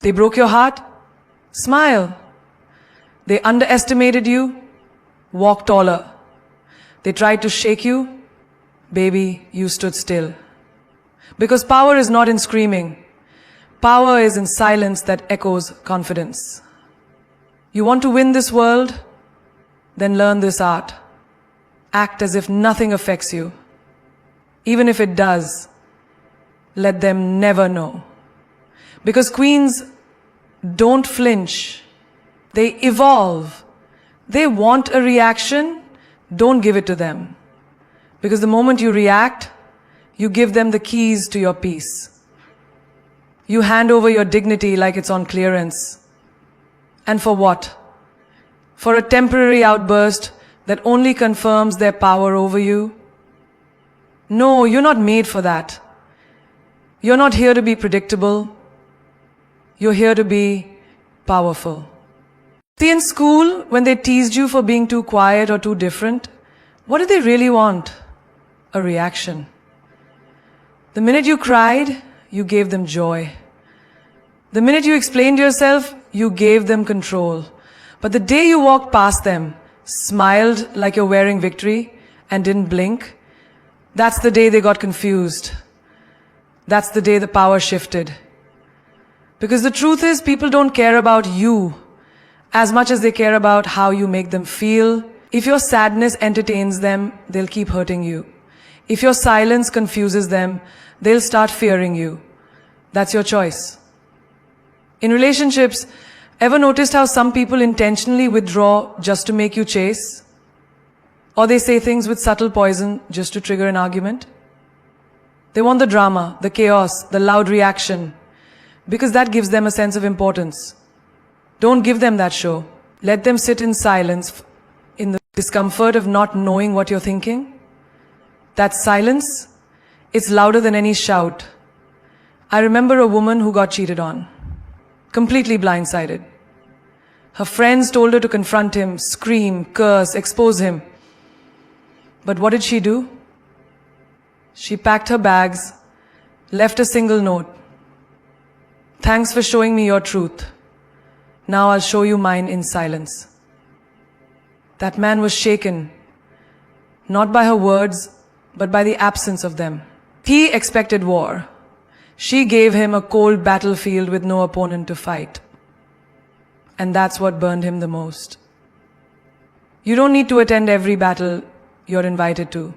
They broke your heart? Smile. They underestimated you? Walk taller. They tried to shake you? Baby, you stood still. Because power is not in screaming. Power is in silence that echoes confidence. You want to win this world? Then learn this art. Act as if nothing affects you. Even if it does, let them never know. Because queens don't flinch. They evolve. They want a reaction, don't give it to them. Because the moment you react, you give them the keys to your peace. You hand over your dignity like it's on clearance. And for what? For a temporary outburst that only confirms their power over you? No, you're not made for that. You're not here to be predictable. You're here to be powerful. See, in school, when they teased you for being too quiet or too different, what did they really want? A reaction. The minute you cried, you gave them joy. The minute you explained yourself, you gave them control. But the day you walked past them, smiled like you're wearing victory, and didn't blink, that's the day they got confused. That's the day the power shifted. Because the truth is, people don't care about you as much as they care about how you make them feel. If your sadness entertains them, they'll keep hurting you. If your silence confuses them, they'll start fearing you. That's your choice. In relationships, ever noticed how some people intentionally withdraw just to make you chase? Or they say things with subtle poison just to trigger an argument? They want the drama, the chaos, the loud reaction, because that gives them a sense of importance. Don't give them that show. Let them sit in silence, in the discomfort of not knowing what you're thinking. That silence, it's louder than any shout. I remember a woman who got cheated on, completely blindsided. Her friends told her to confront him, scream, curse, expose him. But what did she do? She packed her bags, left a single note. Thanks for showing me your truth. Now I'll show you mine in silence. That man was shaken, not by her words, but by the absence of them. He expected war. She gave him a cold battlefield with no opponent to fight. And that's what burned him the most. You don't need to attend every battle you're invited to.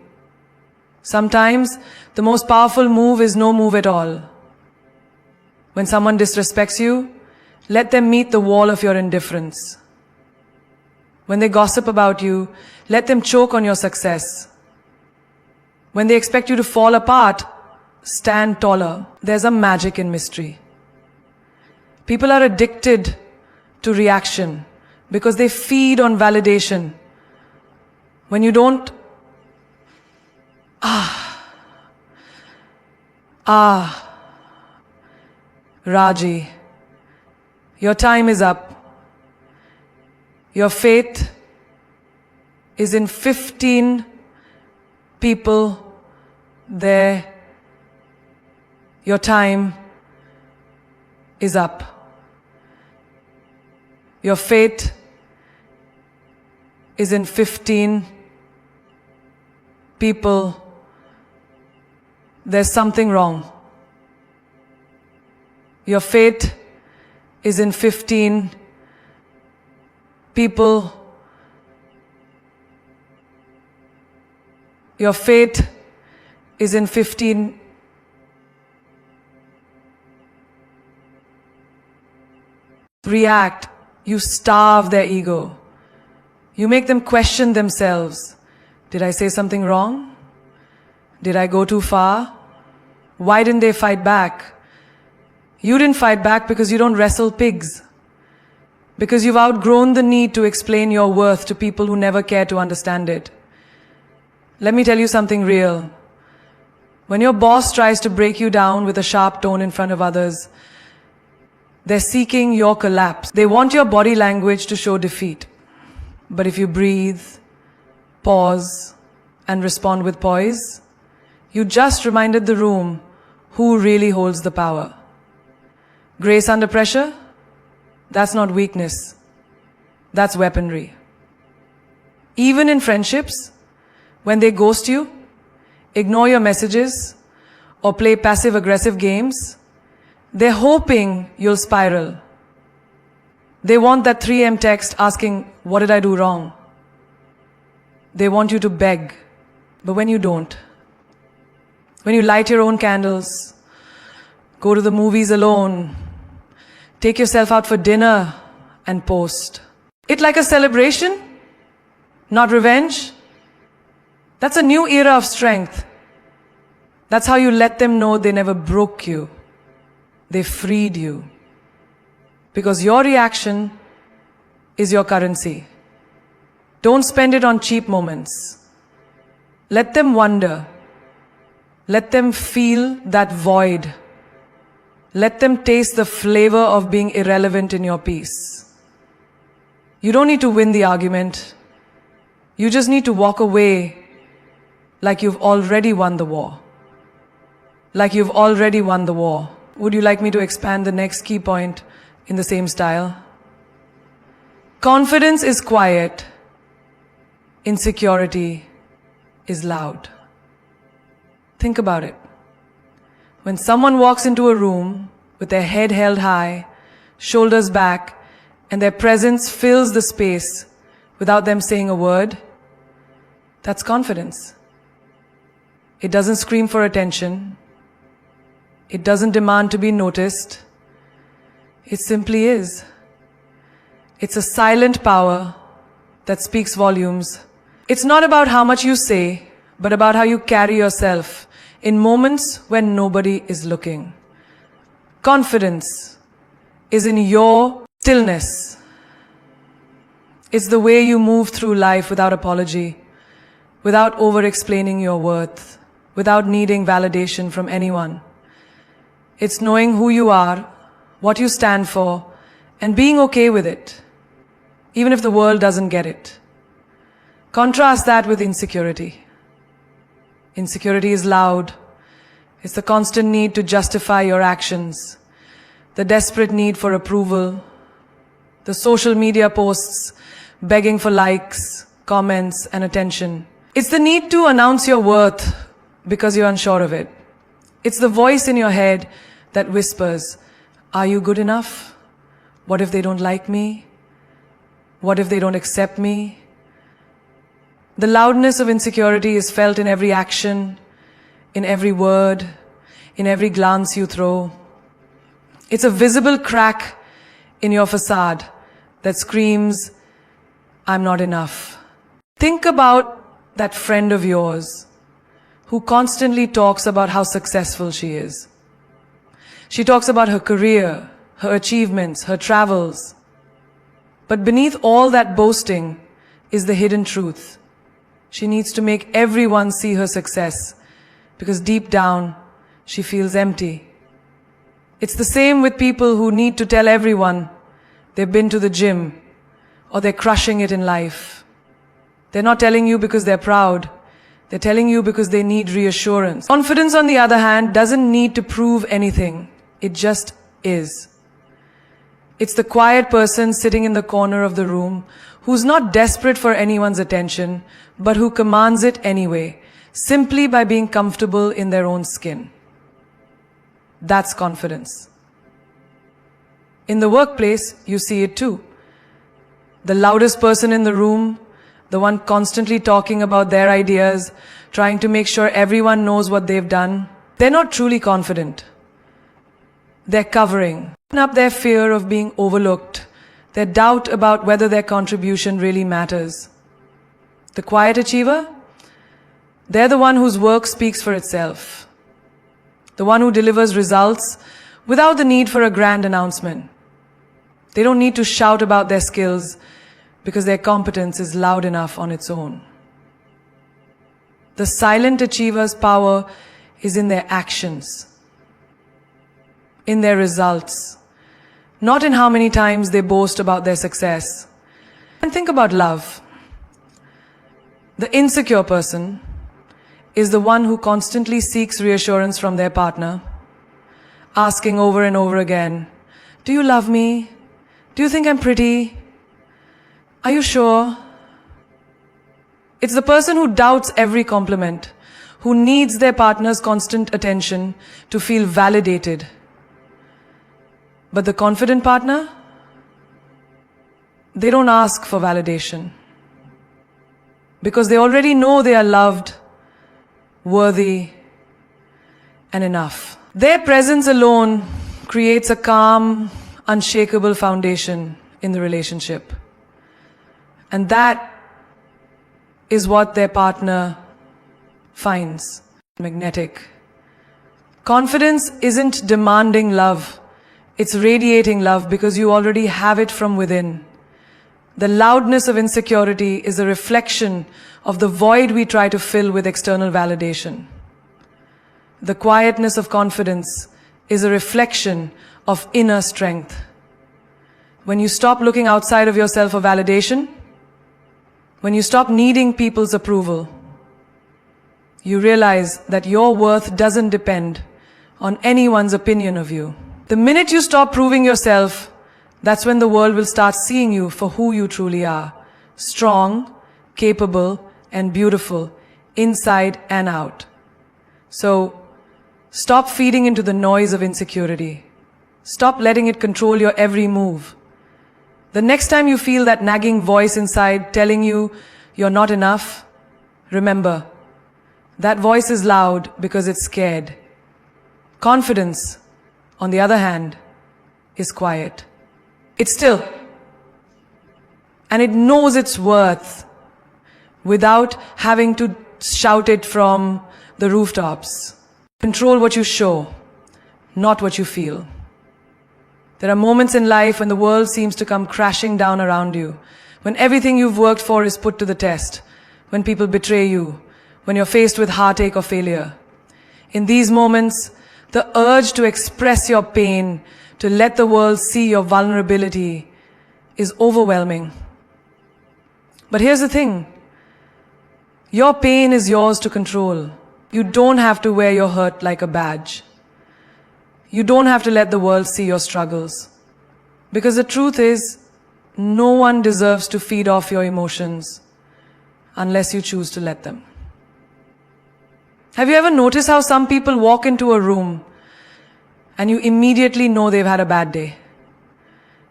Sometimes the most powerful move is no move at all. When someone disrespects you, let them meet the wall of your indifference. When they gossip about you, let them choke on your success. When they expect you to fall apart, stand taller. There's a magic in mystery. People are addicted to reaction because they feed on validation. When you don't, Raji, your time is up. Your fate is in 15 people there. Your time is up. Your fate is in 15 people. There's something wrong. Your fate is in 15 people. Your fate is in 15 react. You starve their ego. You make them question themselves. Did I say something wrong? Did I go too far? Why didn't they fight back? You didn't fight back because you don't wrestle pigs. Because you've outgrown the need to explain your worth to people who never care to understand it. Let me tell you something real. When your boss tries to break you down with a sharp tone in front of others, they're seeking your collapse. They want your body language to show defeat. But if you breathe, pause, and respond with poise, you just reminded the room who really holds the power. Grace under pressure? That's not weakness. That's weaponry. Even in friendships, when they ghost you, ignore your messages, or play passive-aggressive games, they're hoping you'll spiral. They want that 3 a.m. text asking, "What did I do wrong?" They want you to beg, but when you don't, when you light your own candles, go to the movies alone, take yourself out for dinner and post it like a celebration, not revenge, that's a new era of strength. That's how you let them know they never broke you. They freed you. Because your reaction is your currency. Don't spend it on cheap moments. Let them wonder. Let them feel that void. Let them taste the flavor of being irrelevant in your peace. You don't need to win the argument. You just need to walk away like you've already won the war. Like you've already won the war. Would you like me to expand the next key point in the same style? Confidence is quiet. Insecurity is loud. Think about it. When someone walks into a room with their head held high, shoulders back, and their presence fills the space without them saying a word, that's confidence. It doesn't scream for attention. It doesn't demand to be noticed. It simply is. It's a silent power that speaks volumes. It's not about how much you say, but about how you carry yourself in moments when nobody is looking. Confidence is in your stillness. It's the way you move through life without apology, without over-explaining your worth, without needing validation from anyone. It's knowing who you are, what you stand for, and being okay with it, even if the world doesn't get it. Contrast that with insecurity. Insecurity is loud. It's the constant need to justify your actions, the desperate need for approval, the social media posts begging for likes, comments, and attention. It's the need to announce your worth because you're unsure of it. It's the voice in your head that whispers, "Are you good enough? What if they don't like me? What if they don't accept me?" The loudness of insecurity is felt in every action, in every word, in every glance you throw. It's a visible crack in your facade that screams, "I'm not enough." Think about that friend of yours who constantly talks about how successful she is. She talks about her career, her achievements, her travels. But beneath all that boasting is the hidden truth. She needs to make everyone see her success because deep down she feels empty. It's the same with people who need to tell everyone they've been to the gym or they're crushing it in life. They're not telling you because they're proud. They're telling you because they need reassurance. Confidence, on the other hand, doesn't need to prove anything. It just is. It's the quiet person sitting in the corner of the room who's not desperate for anyone's attention, but who commands it anyway, simply by being comfortable in their own skin. That's confidence. In the workplace, you see it too. The loudest person in the room, the one constantly talking about their ideas, trying to make sure everyone knows what they've done, they're not truly confident. They're covering up their fear of being overlooked, their doubt about whether their contribution really matters. The quiet achiever, they're the one whose work speaks for itself. The one who delivers results without the need for a grand announcement. They don't need to shout about their skills because their competence is loud enough on its own. The silent achiever's power is in their actions, in their results, not in how many times they boast about their success. And think about love. The insecure person is the one who constantly seeks reassurance from their partner, asking over and over again, Do you love me? Do you think I'm pretty? Are you sure? It's the person who doubts every compliment, who needs their partner's constant attention to feel validated. But the confident partner, they don't ask for validation because they already know they are loved, worthy, and enough. Their presence alone creates a calm, unshakable foundation in the relationship. And that is what their partner finds magnetic. Confidence isn't demanding love. It's radiating love because you already have it from within. The loudness of insecurity is a reflection of the void we try to fill with external validation. The quietness of confidence is a reflection of inner strength. When you stop looking outside of yourself for validation, when you stop needing people's approval, you realize that your worth doesn't depend on anyone's opinion of you. The minute you stop proving yourself, that's when the world will start seeing you for who you truly are. Strong, capable, and beautiful, inside and out. So, stop feeding into the noise of insecurity. Stop letting it control your every move. The next time you feel that nagging voice inside telling you you're not enough, remember, that voice is loud because it's scared. Confidence, on the other hand, is quiet. It's still. And it knows its worth without having to shout it from the rooftops. Control what you show, not what you feel. There are moments in life when the world seems to come crashing down around you, when everything you've worked for is put to the test, when people betray you, when you're faced with heartache or failure. In these moments, the urge to express your pain, to let the world see your vulnerability, is overwhelming. But here's the thing. Your pain is yours to control. You don't have to wear your hurt like a badge. You don't have to let the world see your struggles. Because the truth is, no one deserves to feed off your emotions unless you choose to let them. Have you ever noticed how some people walk into a room and you immediately know they've had a bad day?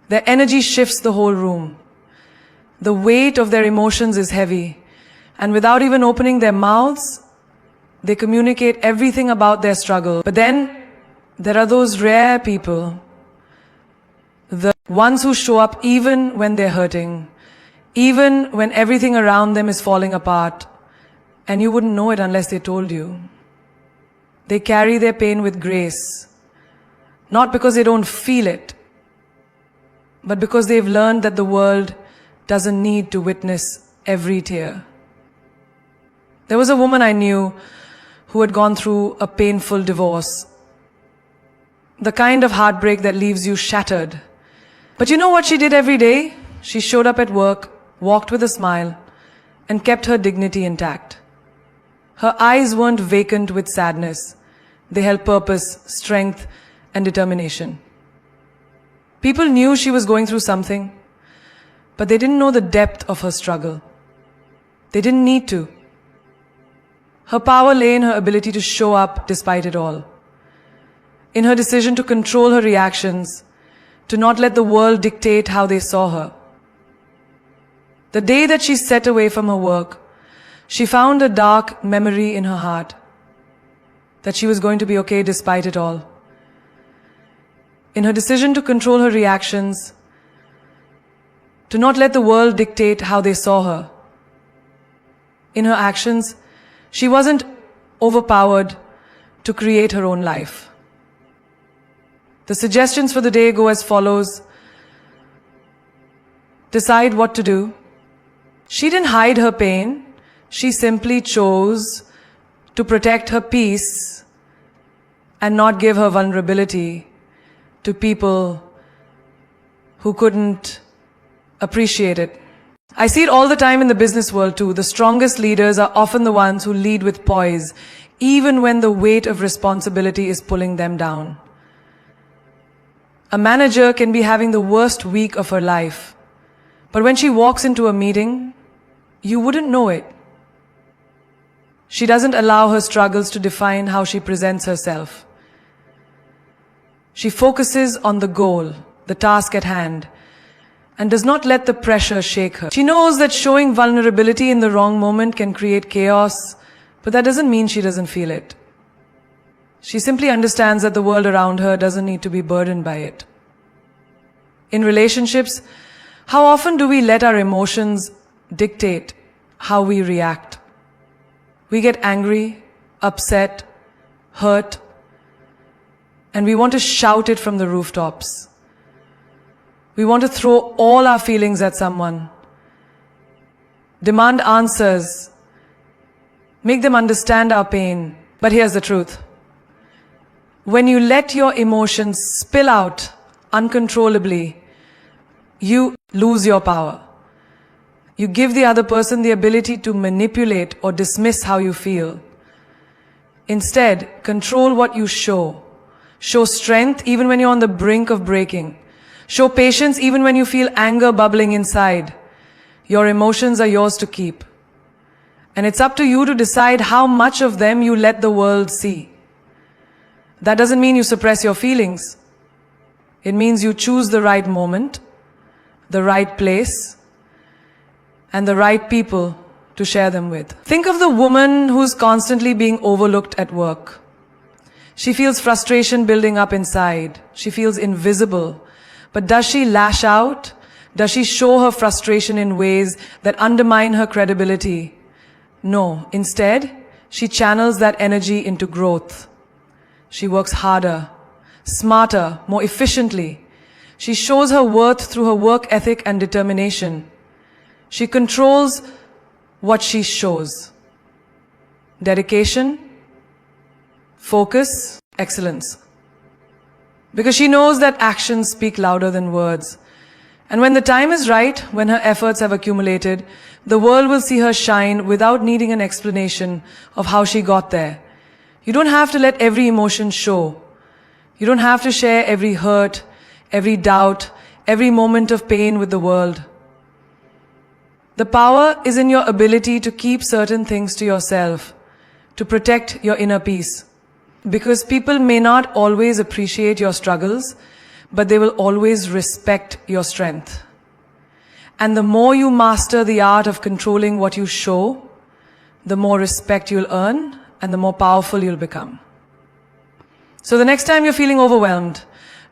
Their energy shifts the whole room. The weight of their emotions is heavy, and without even opening their mouths, they communicate everything about their struggle. But then, there are those rare people, the ones who show up even when they're hurting, even when everything around them is falling apart, and you wouldn't know it unless they told you. They carry their pain with grace, not because they don't feel it, but because they've learned that the world doesn't need to witness every tear. There was a woman I knew who had gone through a painful divorce. The kind of heartbreak that leaves you shattered. But you know what she did every day? She showed up at work, walked with a smile, and kept her dignity intact. Her eyes weren't vacant with sadness. They held purpose, strength, and determination. People knew she was going through something, but they didn't know the depth of her struggle. They didn't need to. Her power lay in her ability to show up despite it all. In her decision to control her reactions, to not let the world dictate how they saw her. The day that she set away from her work, she found a dark memory in her heart that she was going to be okay despite it all. In her decision to control her reactions, to not let the world dictate how they saw her. In her actions, she wasn't overpowered to create her own life. The suggestions for the day go as follows. Decide what to do. She didn't hide her pain. She simply chose to protect her peace and not give her vulnerability to people who couldn't appreciate it. I see it all the time in the business world too. The strongest leaders are often the ones who lead with poise, even when the weight of responsibility is pulling them down. A manager can be having the worst week of her life, but when she walks into a meeting, you wouldn't know it. She doesn't allow her struggles to define how she presents herself. She focuses on the goal, the task at hand, and does not let the pressure shake her. She knows that showing vulnerability in the wrong moment can create chaos, but that doesn't mean she doesn't feel it. She simply understands that the world around her doesn't need to be burdened by it. In relationships, how often do we let our emotions dictate how we react? We get angry, upset, hurt, and we want to shout it from the rooftops. We want to throw all our feelings at someone, demand answers, make them understand our pain. But here's the truth. When you let your emotions spill out uncontrollably, you lose your power. You give the other person the ability to manipulate or dismiss how you feel. Instead, control what you show. Show strength even when you're on the brink of breaking. Show patience even when you feel anger bubbling inside. Your emotions are yours to keep. And it's up to you to decide how much of them you let the world see. That doesn't mean you suppress your feelings. It means you choose the right moment, the right place, and the right people to share them with. Think of the woman who's constantly being overlooked at work. She feels frustration building up inside. She feels invisible. But does she lash out? Does she show her frustration in ways that undermine her credibility? No. Instead, she channels that energy into growth. She works harder, smarter, more efficiently. She shows her worth through her work ethic and determination. She controls what she shows. Dedication, focus, excellence. Because she knows that actions speak louder than words. And when the time is right, when her efforts have accumulated, the world will see her shine without needing an explanation of how she got there. You don't have to let every emotion show. You don't have to share every hurt, every doubt, every moment of pain with the world. The power is in your ability to keep certain things to yourself, to protect your inner peace. Because people may not always appreciate your struggles, but they will always respect your strength. And the more you master the art of controlling what you show, the more respect you'll earn and the more powerful you'll become. So the next time you're feeling overwhelmed,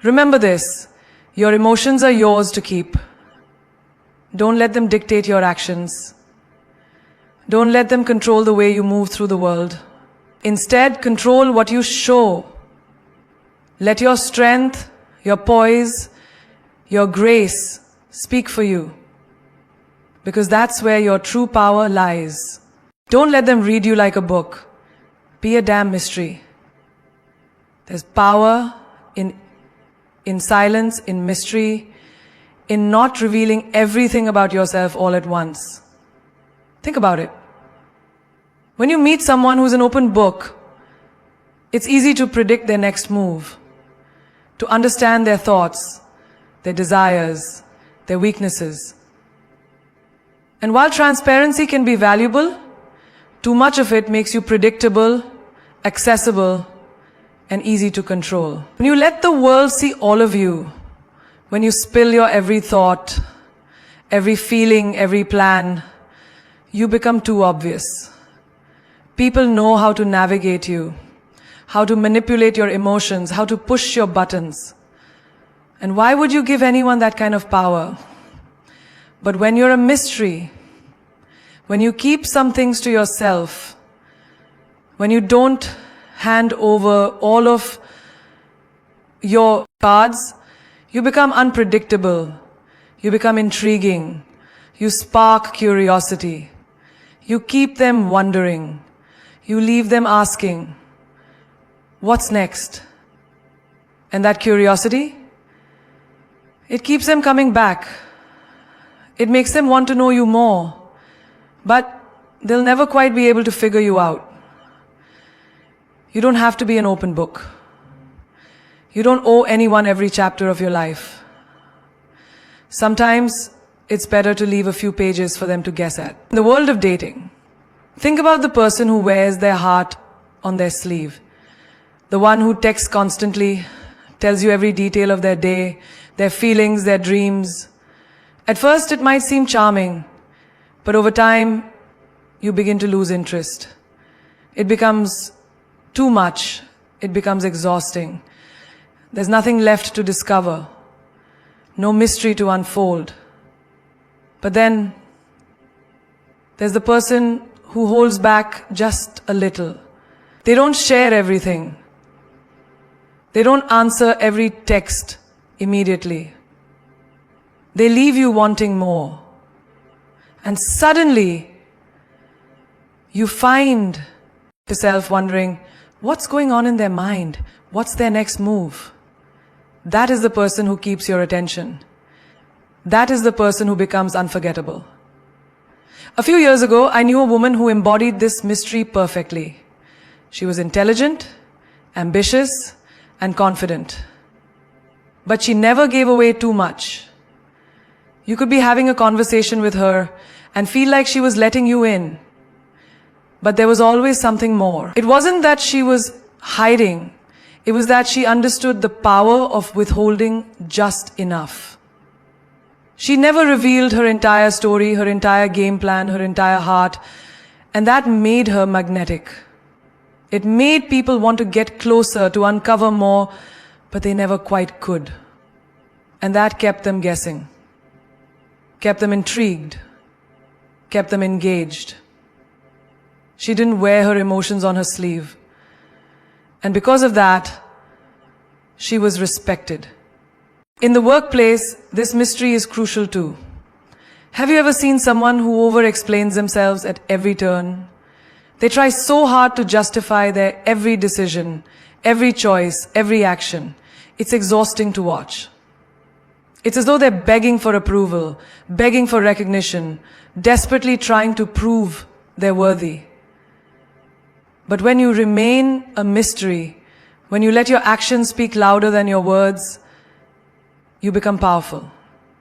remember this: your emotions are yours to keep. Don't let them dictate your actions. Don't let them control the way you move through the world. Instead, control what you show. Let your strength, your poise, your grace speak for you. Because that's where your true power lies. Don't let them read you like a book. Be a damn mystery. There's power in silence, in mystery, in not revealing everything about yourself all at once. Think about it. When you meet someone who's an open book, it's easy to predict their next move, to understand their thoughts, their desires, their weaknesses. And while transparency can be valuable, too much of it makes you predictable, accessible, and easy to control. When you let the world see all of you, when you spill your every thought, every feeling, every plan, you become too obvious. People know how to navigate you, how to manipulate your emotions, how to push your buttons. And why would you give anyone that kind of power? But when you're a mystery, when you keep some things to yourself, when you don't hand over all of your cards, you become unpredictable, you become intriguing, you spark curiosity, you keep them wondering, you leave them asking, what's next? And that curiosity, it keeps them coming back. It makes them want to know you more, but they'll never quite be able to figure you out. You don't have to be an open book. You don't owe anyone every chapter of your life. Sometimes it's better to leave a few pages for them to guess at. In the world of dating, think about the person who wears their heart on their sleeve. The one who texts constantly, tells you every detail of their day, their feelings, their dreams. At first it might seem charming, but over time you begin to lose interest. It becomes too much. It becomes exhausting. There's nothing left to discover, no mystery to unfold. But then there's the person who holds back just a little. They don't share everything. They don't answer every text immediately. They leave you wanting more. And suddenly, you find yourself wondering, what's going on in their mind? What's their next move? That is the person who keeps your attention. That is the person who becomes unforgettable. A few years ago, I knew a woman who embodied this mystery perfectly. She was intelligent, ambitious, and confident. But she never gave away too much. You could be having a conversation with her and feel like she was letting you in. But there was always something more. It wasn't that she was hiding. It was that she understood the power of withholding just enough. She never revealed her entire story, her entire game plan, her entire heart, and that made her magnetic. It made people want to get closer, to uncover more, but they never quite could. And that kept them guessing, kept them intrigued, kept them engaged. She didn't wear her emotions on her sleeve. And because of that, she was respected. In the workplace, this mystery is crucial too. Have you ever seen someone who over-explains themselves at every turn? They try so hard to justify their every decision, every choice, every action. It's exhausting to watch. It's as though they're begging for approval, begging for recognition, desperately trying to prove they're worthy. But when you remain a mystery, when you let your actions speak louder than your words, you become powerful.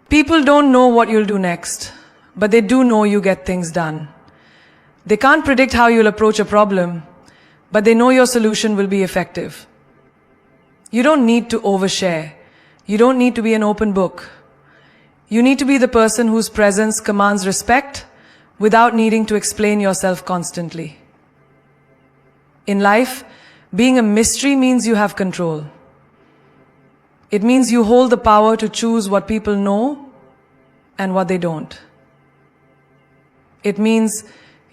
People don't know what you'll do next, but they do know you get things done. They can't predict how you'll approach a problem, but they know your solution will be effective. You don't need to overshare. You don't need to be an open book. You need to be the person whose presence commands respect without needing to explain yourself constantly. In life, being a mystery means you have control. It means you hold the power to choose what people know and what they don't. It means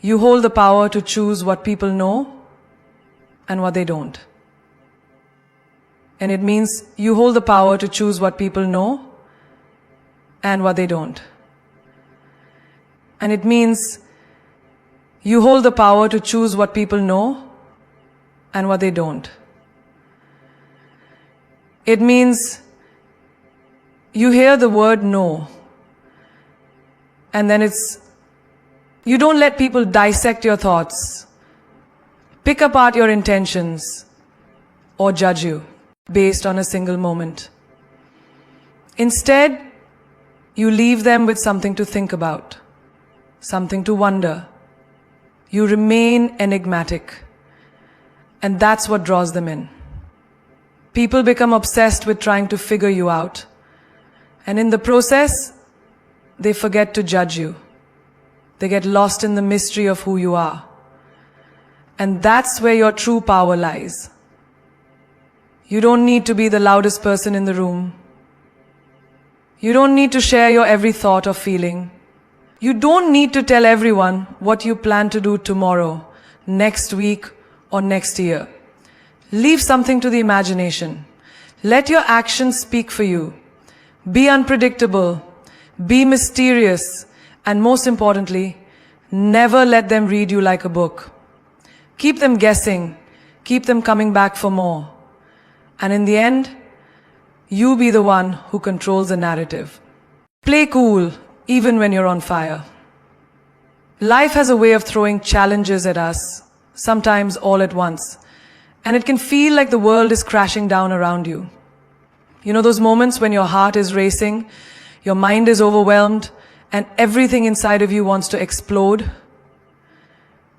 you hold the power to choose what people know and what they don't. And it means you hold the power to choose what people know and what they don't. And it means you hold the power to choose what people know and what they don't. It means you hear the word no, and then you don't let people dissect your thoughts, pick apart your intentions, or judge you based on a single moment. Instead, you leave them with something to think about, something to wonder. You remain enigmatic, and that's what draws them in. People become obsessed with trying to figure you out, and in the process, they forget to judge you. They get lost in the mystery of who you are. And that's where your true power lies. You don't need to be the loudest person in the room. You don't need to share your every thought or feeling. You don't need to tell everyone what you plan to do tomorrow, next week, or next year. Leave something to the imagination. Let your actions speak for you. Be unpredictable. Be mysterious. And most importantly, never let them read you like a book. Keep them guessing. Keep them coming back for more. And in the end, you be the one who controls the narrative. Play cool, even when you're on fire. Life has a way of throwing challenges at us, sometimes all at once. And it can feel like the world is crashing down around you. You know those moments when your heart is racing, your mind is overwhelmed, and everything inside of you wants to explode?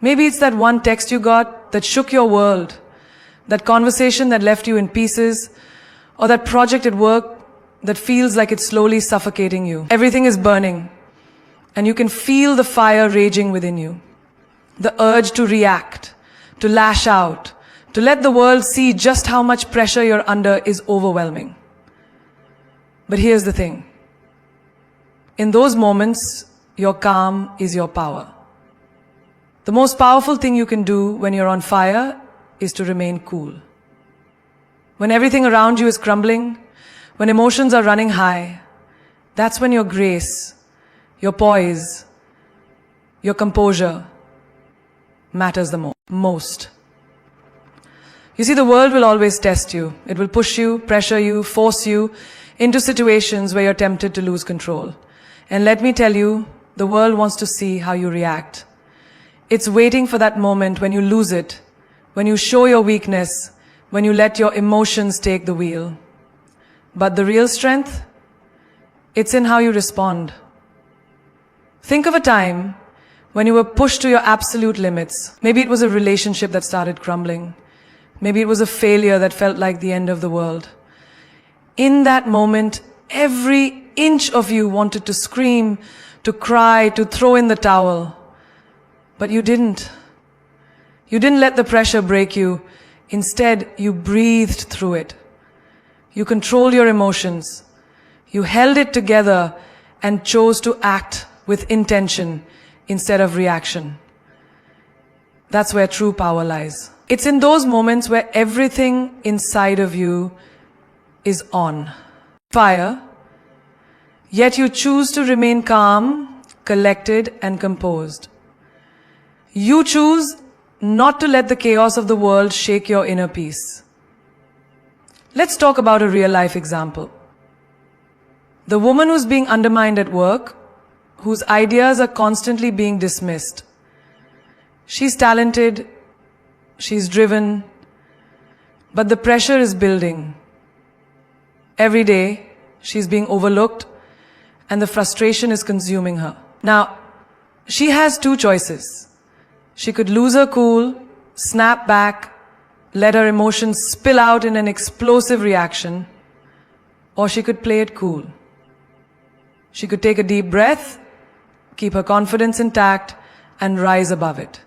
Maybe it's that one text you got that shook your world, that conversation that left you in pieces, or that project at work that feels like it's slowly suffocating you. Everything is burning, and you can feel the fire raging within you. The urge to react, to lash out, to let the world see just how much pressure you're under is overwhelming. But here's the thing. In those moments, your calm is your power. The most powerful thing you can do when you're on fire is to remain cool. When everything around you is crumbling, when emotions are running high, that's when your grace, your poise, your composure matters the most. You see, the world will always test you. It will push you, pressure you, force you into situations where you're tempted to lose control. And let me tell you, the world wants to see how you react. It's waiting for that moment when you lose it, when you show your weakness, when you let your emotions take the wheel. But the real strength, it's in how you respond. Think of a time when you were pushed to your absolute limits. Maybe it was a relationship that started crumbling. Maybe it was a failure that felt like the end of the world. In that moment, every inch of you wanted to scream, to cry, to throw in the towel. But you didn't. You didn't let the pressure break you. Instead, you breathed through it. You controlled your emotions. You held it together and chose to act with intention instead of reaction. That's where true power lies. It's in those moments where everything inside of you is on fire, yet you choose to remain calm, collected, and composed. You choose not to let the chaos of the world shake your inner peace. Let's talk about a real-life example. The woman who's being undermined at work, whose ideas are constantly being dismissed. She's talented, she's driven, but the pressure is building. Every day, she's being overlooked, and the frustration is consuming her. Now, she has two choices. She could lose her cool, snap back, let her emotions spill out in an explosive reaction, or she could play it cool. She could take a deep breath, keep her confidence intact, and rise above it.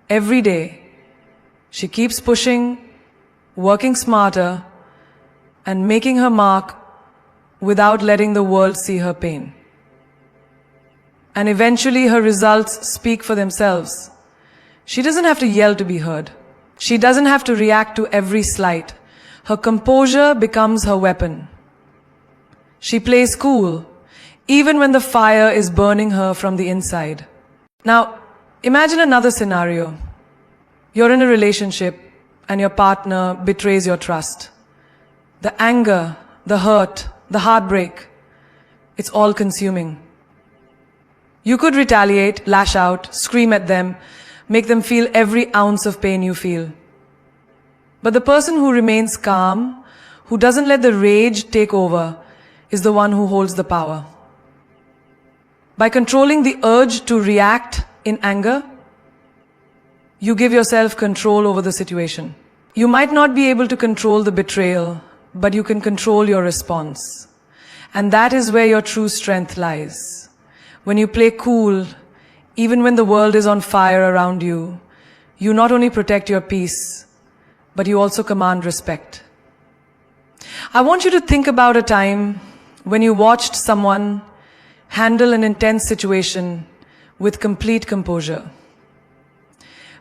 Every day, she keeps pushing, working smarter, and making her mark without letting the world see her pain. And eventually her results speak for themselves. She doesn't have to yell to be heard. She doesn't have to react to every slight. Her composure becomes her weapon. She plays cool, even when the fire is burning her from the inside. Now, imagine another scenario. You're in a relationship and your partner betrays your trust. The anger, the hurt, the heartbreak, it's all consuming. You could retaliate, lash out, scream at them, make them feel every ounce of pain you feel. But the person who remains calm, who doesn't let the rage take over, is the one who holds the power. By controlling the urge to react in anger, you give yourself control over the situation. You might not be able to control the betrayal, but you can control your response. And that is where your true strength lies. When you play cool, even when the world is on fire around you, you not only protect your peace, but you also command respect. I want you to think about a time when you watched someone handle an intense situation with complete composure.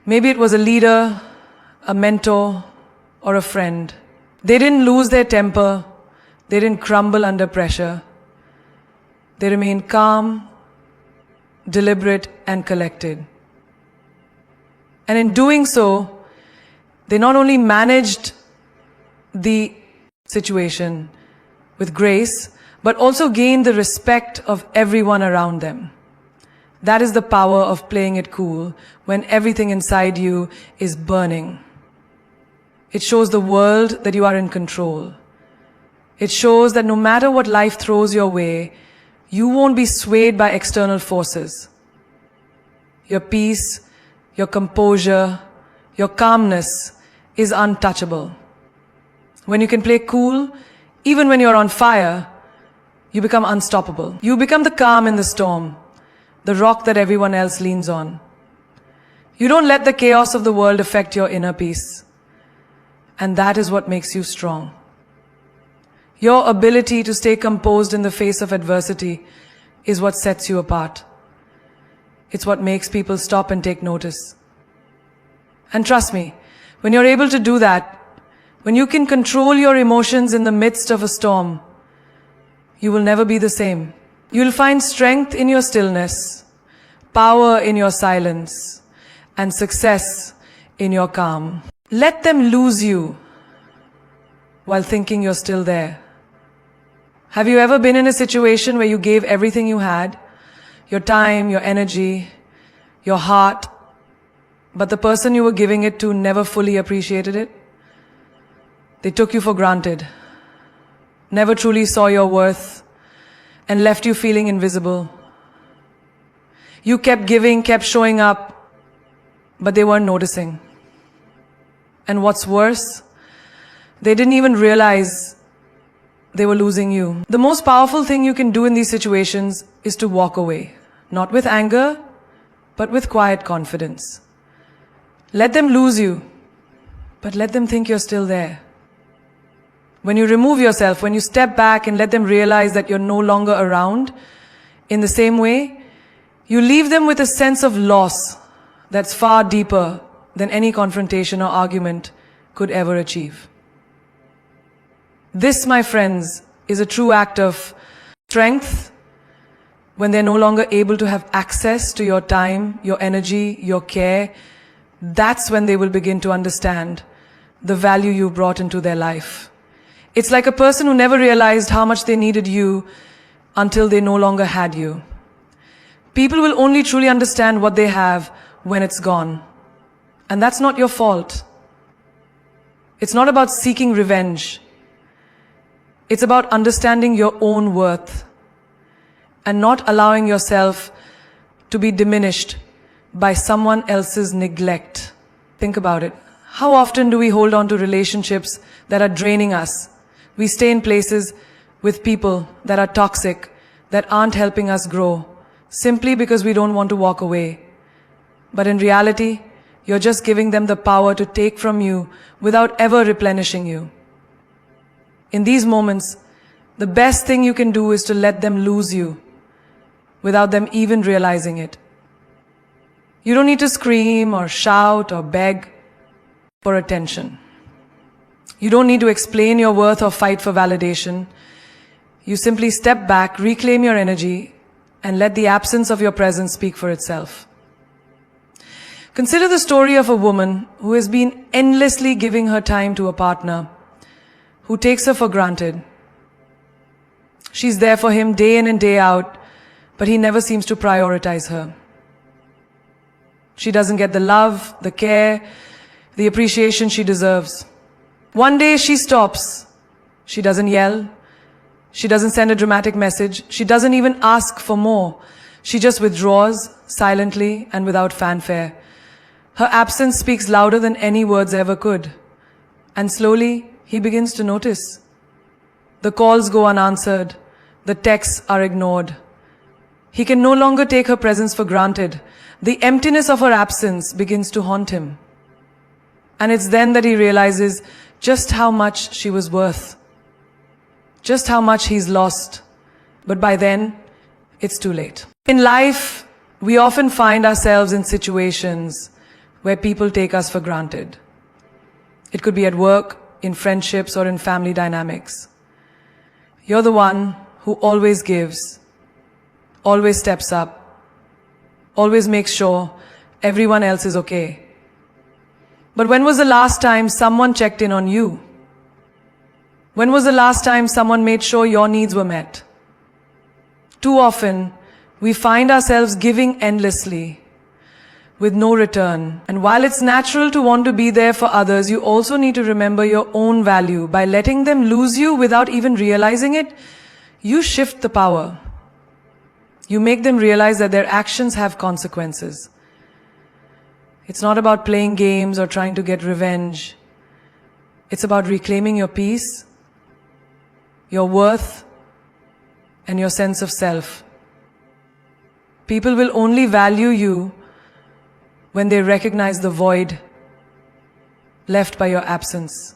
Maybe it was a leader, a mentor, or a friend. They didn't lose their temper. They didn't crumble under pressure. They remained calm, deliberate, and collected. And in doing so, they not only managed the situation with grace, but also gained the respect of everyone around them. That is the power of playing it cool when everything inside you is burning. It shows the world that you are in control. It shows that no matter what life throws your way, you won't be swayed by external forces. Your peace, your composure, your calmness is untouchable. When you can play cool, even when you're on fire, you become unstoppable. You become the calm in the storm, the rock that everyone else leans on. You don't let the chaos of the world affect your inner peace. And that is what makes you strong. Your ability to stay composed in the face of adversity is what sets you apart. It's what makes people stop and take notice. And trust me, when you're able to do that, when you can control your emotions in the midst of a storm, you will never be the same. You'll find strength in your stillness, power in your silence, and success in your calm. Let them lose you while thinking you're still there. Have you ever been in a situation where you gave everything you had, your time, your energy, your heart, but the person you were giving it to never fully appreciated it? They took you for granted, never truly saw your worth, and left you feeling invisible. You kept giving, kept showing up, but they weren't noticing. And what's worse, they didn't even realize they were losing you. The most powerful thing you can do in these situations is to walk away, not with anger, but with quiet confidence. Let them lose you, but let them think you're still there. When you remove yourself, when you step back and let them realize that you're no longer around, in the same way, you leave them with a sense of loss that's far deeper than any confrontation or argument could ever achieve. This, my friends, is a true act of strength when they're no longer able to have access to your time, your energy, your care. That's when they will begin to understand the value you brought into their life. It's like a person who never realized how much they needed you until they no longer had you. People will only truly understand what they have when it's gone. And that's not your fault. It's not about seeking revenge. It's about understanding your own worth and not allowing yourself to be diminished by someone else's neglect. Think about it. How often do we hold on to relationships that are draining us? We stay in places with people that are toxic, that aren't helping us grow, simply because we don't want to walk away. But in reality, you're just giving them the power to take from you without ever replenishing you. In these moments, the best thing you can do is to let them lose you without them even realizing it. You don't need to scream or shout or beg for attention. You don't need to explain your worth or fight for validation. You simply step back, reclaim your energy, and let the absence of your presence speak for itself. Consider the story of a woman who has been endlessly giving her time to a partner who takes her for granted. She's there for him day in and day out, but he never seems to prioritize her. She doesn't get the love, the care, the appreciation she deserves. One day she stops. She doesn't yell. She doesn't send a dramatic message. She doesn't even ask for more. She just withdraws silently and without fanfare. Her absence speaks louder than any words ever could. And slowly, he begins to notice. The calls go unanswered. The texts are ignored. He can no longer take her presence for granted. The emptiness of her absence begins to haunt him. And it's then that he realizes just how much she was worth. Just how much he's lost. But by then, it's too late. In life, we often find ourselves in situations where people take us for granted. It could be at work, in friendships, or in family dynamics. You're the one who always gives, always steps up, always makes sure everyone else is okay. But when was the last time someone checked in on you? When was the last time someone made sure your needs were met? Too often, we find ourselves giving endlessly, with no return. And while it's natural to want to be there for others, you also need to remember your own value. By letting them lose you without even realizing it, you shift the power. You make them realize that their actions have consequences. It's not about playing games or trying to get revenge. It's about reclaiming your peace, your worth, and your sense of self. People will only value you when they recognize the void left by your absence.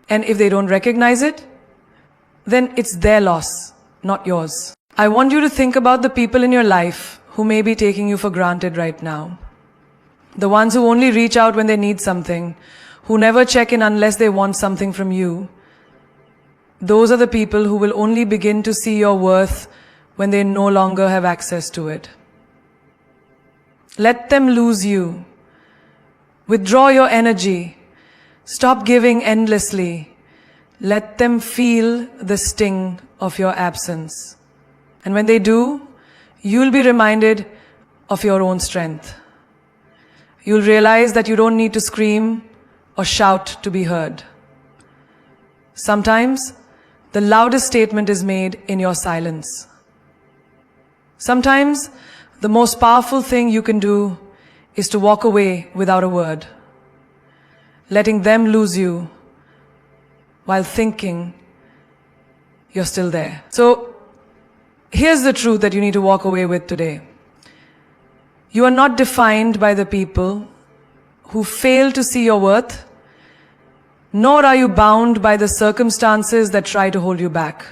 And if they don't recognize it, then it's their loss, not yours. I want you to think about the people in your life who may be taking you for granted right now. The ones who only reach out when they need something, who never check in unless they want something from you. Those are the people who will only begin to see your worth when they no longer have access to it. Let them lose you. Withdraw your energy. Stop giving endlessly. Let them feel the sting of your absence. And when they do, you'll be reminded of your own strength. You'll realize that you don't need to scream or shout to be heard. Sometimes, the loudest statement is made in your silence. Sometimes, the most powerful thing you can do is to walk away without a word, letting them lose you while thinking you're still there. So, here's the truth that you need to walk away with today. You are not defined by the people who fail to see your worth, nor are you bound by the circumstances that try to hold you back.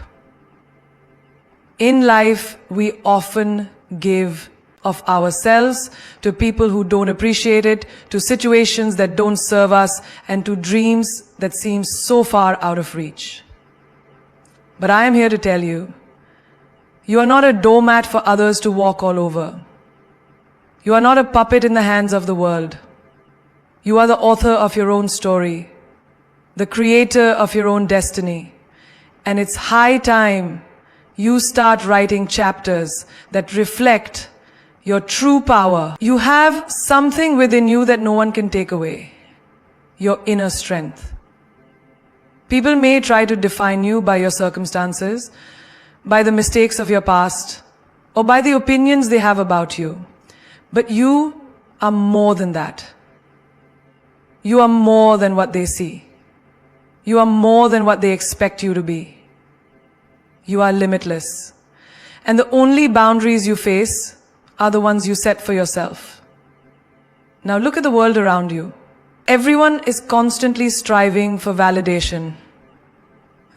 In life, we often give of ourselves to people who don't appreciate it, to situations that don't serve us, and to dreams that seem so far out of reach. But I am here to tell you, you are not a doormat for others to walk all over. You are not a puppet in the hands of the world. You are the author of your own story, the creator of your own destiny. And it's high time you start writing chapters that reflect your true power. You have something within you that no one can take away. Your inner strength. People may try to define you by your circumstances, by the mistakes of your past, or by the opinions they have about you. But you are more than that. You are more than what they see. You are more than what they expect you to be. You are limitless. And the only boundaries you face are the ones you set for yourself. Now look at the world around you. Everyone is constantly striving for validation.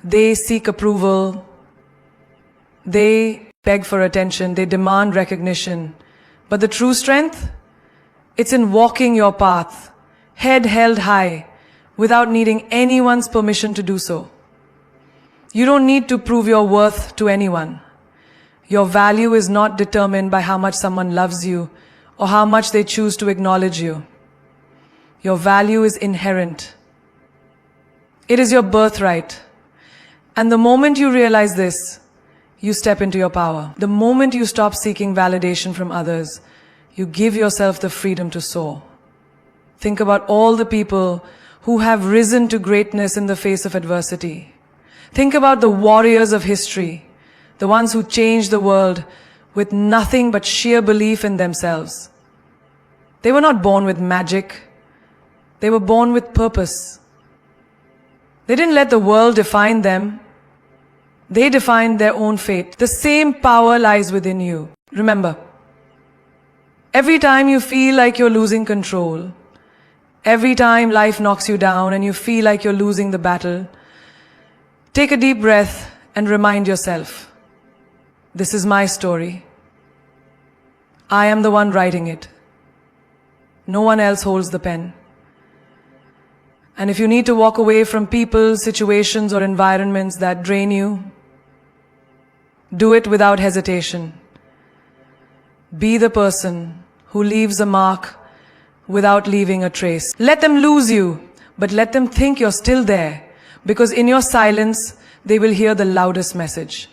They seek approval. They beg for attention. They demand recognition. But the true strength? It's in walking your path, head held high, without needing anyone's permission to do so. You don't need to prove your worth to anyone. Your value is not determined by how much someone loves you or how much they choose to acknowledge you. Your value is inherent. It is your birthright. And the moment you realize this, you step into your power. The moment you stop seeking validation from others, you give yourself the freedom to soar. Think about all the people who have risen to greatness in the face of adversity. Think about the warriors of history, the ones who changed the world with nothing but sheer belief in themselves. They were not born with magic. They were born with purpose. They didn't let the world define them. They defined their own fate. The same power lies within you. Remember, every time you feel like you're losing control, every time life knocks you down and you feel like you're losing the battle, take a deep breath and remind yourself, this is my story. I am the one writing it. No one else holds the pen. And if you need to walk away from people, situations, or environments that drain you, do it without hesitation. Be the person who leaves a mark without leaving a trace. Let them lose you, but let them think you're still there, because in your silence, they will hear the loudest message.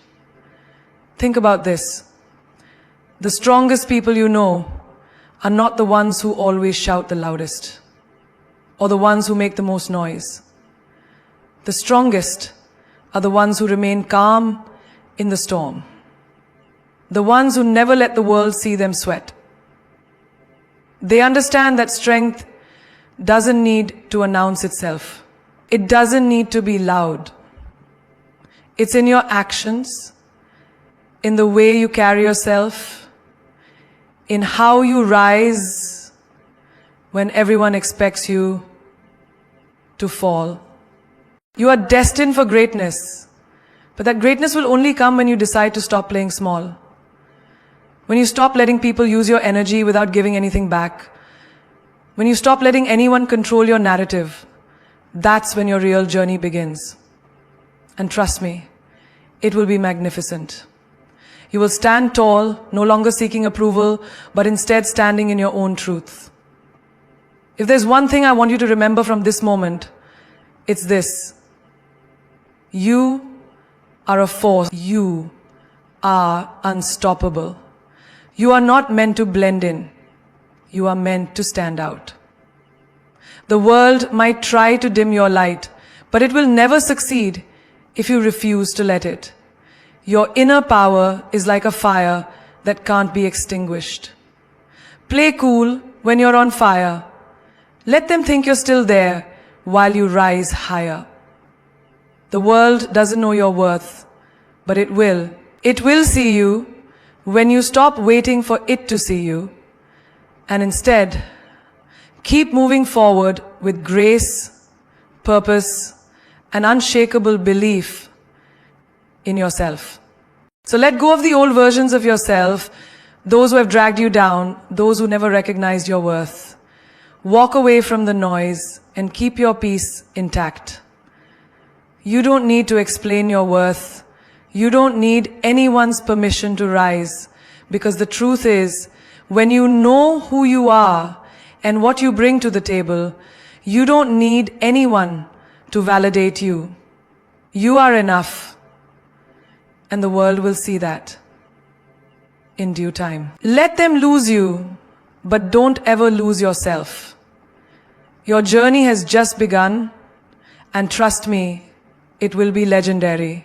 Think about this. The strongest people you know are not the ones who always shout the loudest or the ones who make the most noise. The strongest are the ones who remain calm in the storm. The ones who never let the world see them sweat. They understand that strength doesn't need to announce itself. It doesn't need to be loud. It's in your actions, in the way you carry yourself, in how you rise when everyone expects you to fall. You are destined for greatness, but that greatness will only come when you decide to stop playing small. When you stop letting people use your energy without giving anything back. When you stop letting anyone control your narrative. That's when your real journey begins. And trust me, it will be magnificent. You will stand tall, no longer seeking approval, but instead standing in your own truth. If there's one thing I want you to remember from this moment, it's this. You are a force. You are unstoppable. You are not meant to blend in. You are meant to stand out. The world might try to dim your light, but it will never succeed if you refuse to let it. Your inner power is like a fire that can't be extinguished. Play cool when you're on fire. Let them think you're still there while you rise higher. The world doesn't know your worth, but it will. It will see you when you stop waiting for it to see you, and instead, keep moving forward with grace, purpose, and unshakable belief in yourself. So let go of the old versions of yourself, those who have dragged you down, those who never recognized your worth. Walk away from the noise and keep your peace intact. You don't need to explain your worth. You don't need anyone's permission to rise, because the truth is, when you know who you are and what you bring to the table, you don't need anyone to validate you. You are enough, and the world will see that in due time. Let them lose you, but don't ever lose yourself. Your journey has just begun, and trust me, it will be legendary.